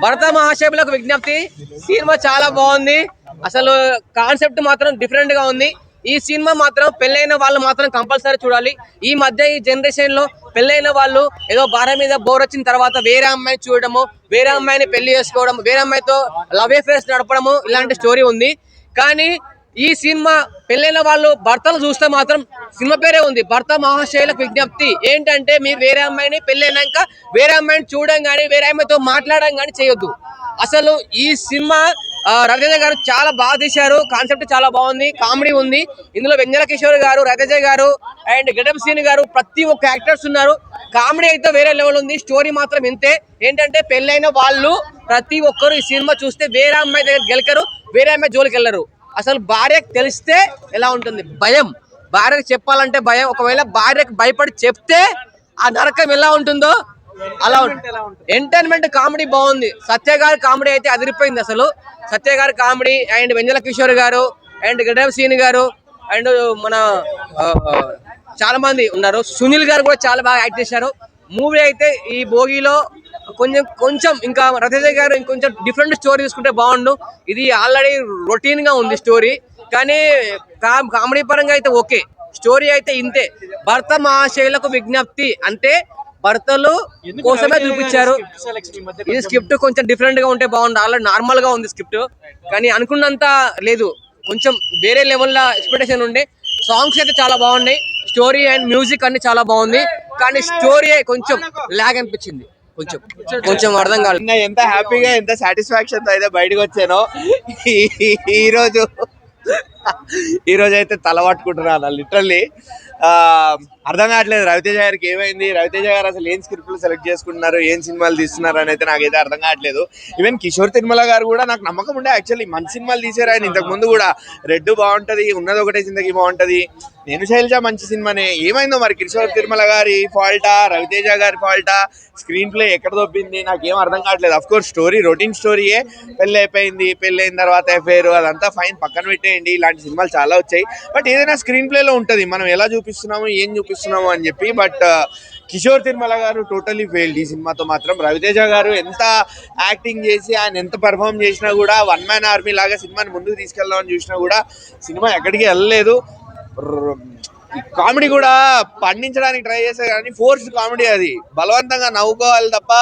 భరత మహాశయులకు విజ్ఞప్తి సినిమా చాలా బాగుంది. అసలు కాన్సెప్ట్ మాత్రం డిఫరెంట్ గా ఉంది. ఈ సినిమా మాత్రం పెళ్ళైన వాళ్ళు మాత్రం కంపల్సరీ చూడాలి. ఈ మధ్య ఈ జనరేషన్ లో పెళ్ళైన వాళ్ళు ఏదో భార్య మీద బోర్ వచ్చిన తర్వాత వేరే అమ్మాయిని చూడడము, వేరే అమ్మాయిని పెళ్లి చేసుకోవడం, వేరే అమ్మాయితో లవ్ అఫేర్స్ నడపడము ఇలాంటి స్టోరీ ఉంది. కానీ ఈ సినిమా పెళ్ళైన వాళ్ళు భర్తలు చూస్తే మాత్రం సినిమా పేరే ఉంది, భర్త మహాశయులకు విజ్ఞప్తి. ఏంటంటే మీరు వేరే అమ్మాయిని పెళ్ళైనాక వేరే అమ్మాయిని చూడడం కానీ వేరే అమ్మాయితో మాట్లాడడం కానీ చేయొద్దు. అసలు ఈ సినిమా రవితేజ గారు చాలా బాగా తీశారు. కాన్సెప్ట్ చాలా బాగుంది, కామెడీ ఉంది. ఇందులో వెంజల కిషోర్ గారు, రవితేజ గారు అండ్ గెటప్ సీన్ గారు ప్రతి ఒక్క యాక్టర్స్ ఉన్నారు. కామెడీ అయితే వేరే లెవెల్ ఉంది. స్టోరీ మాత్రం ఇంతే. ఏంటంటే పెళ్ళైన వాళ్ళు ప్రతి ఒక్కరు ఈ సినిమా చూస్తే వేరే అమ్మాయి దగ్గర గెలకరు, వేరే అమ్మాయి జోలికి వెళ్ళరు. అసలు భార్యకు తెలిస్తే ఎలా ఉంటుంది భయం, భార్యకు చెప్పాలంటే భయం. ఒకవేళ భార్యకు భయపడి చెప్తే ఆ నరకం ఎలా ఉంటుందో అలా ఉంటుంది. ఎంటర్టైన్మెంట్ కామెడీ బాగుంది. సత్య గారి కామెడీ అయితే అదిరిపోయింది. అసలు సత్య గారి కామెడీ అండ్ వెంజల కిషోర్ గారు అండ్ గెటప్ సీన్ గారు అండ్ మన చాలా మంది ఉన్నారు. సునీల్ గారు కూడా చాలా బాగా యాక్ట్ చేశారు. మూవీ అయితే ఈ భోగిలో కొంచెం ఇంకా రవితేజ గారు ఇంకొంచెం డిఫరెంట్ స్టోరీ తీసుకుంటే బాగుండు. ఇది ఆల్రెడీ రొటీన్ గా ఉంది స్టోరీ, కానీ కామెడీ పరంగా అయితే ఓకే. స్టోరీ అయితే ఇంతే. భర్త మహాశయులకు విజ్ఞప్తి అంటే భర్తలు కోసమే చూపించారు. ఈ స్క్రిప్ట్ కొంచెం డిఫరెంట్ గా ఉంటే బాగుండు. ఆల్రెడీ నార్మల్ గా ఉంది స్క్రిప్ట్, కానీ అనుకున్నంత లేదు. కొంచెం వేరే లెవెల్ ఎక్స్పెక్టేషన్ ఉండే. సాంగ్స్ అయితే చాలా బాగున్నాయి. స్టోరీ అండ్ మ్యూజిక్ అన్ని చాలా బాగుంది, కానీ స్టోరీ కొంచెం లాగ్ అనిపించింది. కొంచెం అర్థం కాలేదు. ఎంత హ్యాపీగా ఎంత సాటిస్ఫాక్షన్ తో అయితే బయటకు వచ్చానో ఈ రోజు అయితే తల పట్టుకుంటున్నాను లిటరల్లీ. అర్థం కావట్లేదు రవితేజ గారికి ఏమైంది, రవితేజ గారు అసలు ఏం స్క్రిప్ట్లు సెలెక్ట్ చేసుకుంటున్నారు, ఏం సినిమాలు తీస్తున్నారు అని అయితే నాకైతే అర్థం కావట్లేదు. ఈవెన్ కిషోర్ తిరుమల గారు కూడా నాకు నమ్మకం ఉండే, యాక్చువల్లీ మంచి సినిమాలు తీసారు ఆయన. ఇంతకు ముందు కూడా రెడ్ బాగుంటది, ఉన్నది ఒకటే జిందగీ బాగుంటది, నేను శైలజ మంచి సినిమానే. ఏమైందో మరి కిషోర్ తిరుమల గారి ఫాల్టా, రవితేజ గారి ఫాల్టా, స్క్రీన్ ప్లే ఎక్కడ దొబ్బింది నాకేం అర్థం కావట్లేదు. అఫ్ కోర్స్ స్టోరీ రొటీన్ స్టోరీయే, పెళ్ళి అయిపోయింది, పెళ్ళి అయిన తర్వాత అఫేర్ అదంతా ఫైన్, పక్కన పెట్టేయండి. ఇలాంటి సినిమాలు చాలా వచ్చాయి. బట్ ఏదైనా స్క్రీన్ ప్లేలో ఉంటుంది, మనం ఎలా చూపిస్తున్నాము ఏం చూపిస్తున్నాము అని చెప్పి. బట్ కిషోర్ తిరుమల గారు టోటలీ ఫెయిల్డ్ ఈ సినిమాతో మాత్రం. రవితేజ గారు ఎంత యాక్టింగ్ చేసి ఆయన ఎంత పెర్ఫామ్ చేసినా కూడా, వన్ మ్యాన్ ఆర్మీ లాగా సినిమాని ముందుకు తీసుకెళ్దామని చూసినా కూడా సినిమా ఎక్కడికి వెళ్ళలేదు. కామెడీ కూడా పండించడానికి ట్రై చేశారు, కానీ ఫోర్స్ కామెడీ, అది బలవంతంగా నవ్వుకోవాలి తప్ప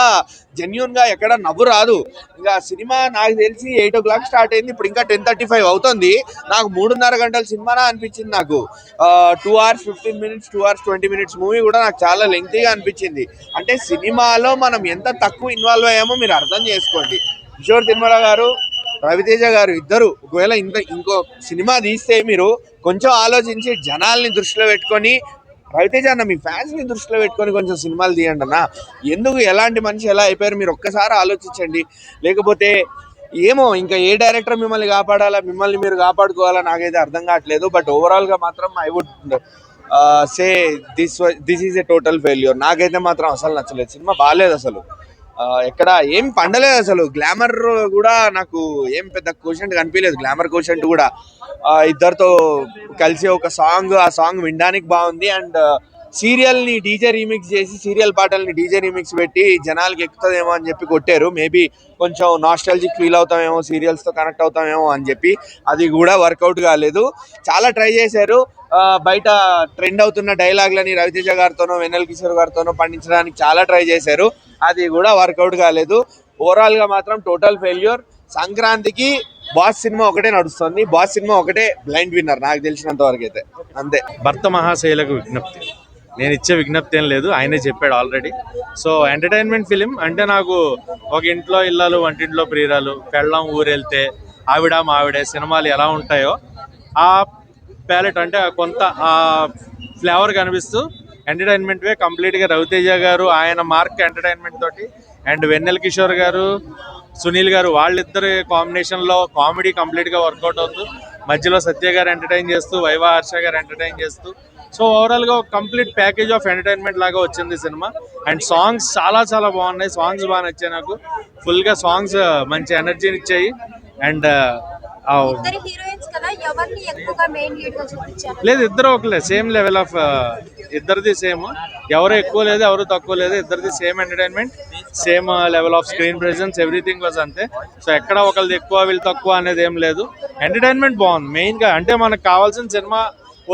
జెన్యున్ గా ఎక్కడ నవ్వు రాదు. ఇంకా సినిమా నాకు తెలిసి 8 o'clock స్టార్ట్ అయింది, ఇప్పుడు ఇంకా 10:35 అవుతుంది. నాకు 3.5 గంటల సినిమానా అనిపించింది. నాకు 2 hours 15 minutes 2 hours 20 minutes movie కూడా నాకు చాలా లెంగ్తీగా అనిపించింది. అంటే సినిమాలో మనం ఎంత తక్కువ ఇన్వాల్వ్ అయ్యామో మీరు అర్థం చేసుకోండి. కిషోర్ తిరుమల గారు, రవితేజ గారు ఇద్దరు ఒకవేళ ఇంకో సినిమా తీస్తే మీరు కొంచెం ఆలోచించి జనాల్ని దృష్టిలో పెట్టుకొని, రవితేజ అన్న మీ ఫ్యాన్స్ ని దృష్టిలో పెట్టుకొని కొంచెం సినిమాలు తీయండి అన్న. ఎందుకు ఎలాంటి మనిషి ఎలా అయిపోయారు మీరు ఒక్కసారి ఆలోచించండి. లేకపోతే ఏమో ఇంకా ఏ డైరెక్టర్ మిమ్మల్ని కాపాడాలా, మిమ్మల్ని మీరు కాపాడుకోవాలా నాకైతే అర్థం కావట్లేదు. బట్ ఓవరాల్ గా మాత్రం I would say this is a total failure. నాకైతే మాత్రం అసలు నచ్చలేదు, సినిమా బాగాలేదు అసలు. ఎక్కడ ఏం పండలేదు అసలు. గ్లామర్ కూడా నాకు ఏం పెద్ద కోషెంట్ కనిపించలేదు. గ్లామర్ కోషెంట్ కూడా ఇద్దరితో కలిసి ఒక సాంగ్, ఆ సాంగ్ వినడానికి బాగుంది. అండ్ సీరియల్ ని డీజే రీమిక్స్ చేసి, సీరియల్ పాటల్ని డీజే రీమిక్స్ పెట్టి జనాలకి ఎక్కుతుందేమో అని చెప్పి కొట్టారు. మేబీ కొంచెం నాస్టాలజిక్ ఫీల్ అవుతామేమో, సీరియల్స్ తో కనెక్ట్ అవుతామేమో అని చెప్పి. అది కూడా వర్కౌట్ కాలేదు. చాలా ట్రై చేశారు. బయట ట్రెండ్ అవుతున్న డైలాగ్లని రవితేజ గారితోనో వెన్నెల కిషోర్ గారితోనో పండించడానికి చాలా ట్రై చేశారు. అది కూడా వర్కౌట్ కాలేదు. ఓవరాల్ గా మాత్రం టోటల్ ఫెయిల్యూర్. సంక్రాంతికి బాస్ సినిమా ఒకటే నడుస్తుంది. బాస్ సినిమా ఒకటే బ్లైండ్ విన్నర్ నాకు తెలిసినంత వరకు అయితే, అంతే. భర్త మహాశైలకు విజ్ఞప్తి, నేను ఇచ్చే విజ్ఞప్తి ఏం లేదు, ఆయనే చెప్పాడు ఆల్రెడీ. సో ఎంటర్టైన్మెంట్ ఫిలిం అంటే నాకు ఒక ఇంట్లో ఇళ్ళలు వంటింట్లో ప్రియురాలు, పెళ్ళం ఊరెళ్తే, ఆవిడ మావిడే సినిమాలు ఎలా ఉంటాయో ఆ ప్యాలెట్, అంటే కొంత ఆ ఫ్లేవర్ కనిపిస్తూ ఎంటర్టైన్మెంట్ వే కంప్లీట్గా. రవితేజ గారు ఆయన మార్క్ ఎంటర్టైన్మెంట్ తోటి, అండ్ వెన్నెల కిషోర్ గారు, సునీల్ గారు వాళ్ళిద్దరు కాంబినేషన్లో కామెడీ కంప్లీట్గా వర్కౌట్ అవుతూ, మధ్యలో సత్య గారు ఎంటర్టైన్ చేస్తూ, వైవా హర్ష గారు ఎంటర్టైన్ చేస్తూ, సో ఓవరాల్గా ఒక కంప్లీట్ ప్యాకేజ్ ఆఫ్ ఎంటర్టైన్మెంట్ లాగా వచ్చింది సినిమా. అండ్ సాంగ్స్ చాలా చాలా బాగున్నాయి, సాంగ్స్ బాగా నచ్చాయి నాకు. ఫుల్గా సాంగ్స్ మంచి ఎనర్జీని ఇచ్చాయి. అండ్ లేదు, ఇద్దరు ఒకలే, సేమ్ లెవెల్ ఆఫ్ ఇద్దరిది సేమ్, ఎవరు ఎక్కువ లేదు ఎవరు తక్కువ లేదు, ఇద్దరిది same entertainment, same level off screen presence, everything was అంతే. సో ఎక్కడ ఒకరిది ఎక్కువ వీళ్ళు తక్కువ అనేది ఏం లేదు. ఎంటర్టైన్మెంట్ బాగుంది మెయిన్గా. అంటే మనకు కావాల్సిన సినిమా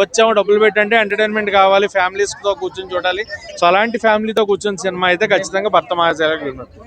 వచ్చాము డబ్బులు పెట్టంటే ఎంటర్టైన్మెంట్ కావాలి, ఫ్యామిలీస్తో కూర్చొని చూడాలి. సో అలాంటి ఫ్యామిలీతో కూర్చొని సినిమా అయితే ఖచ్చితంగా భర్త మహాశైలకు విన్నట్టు.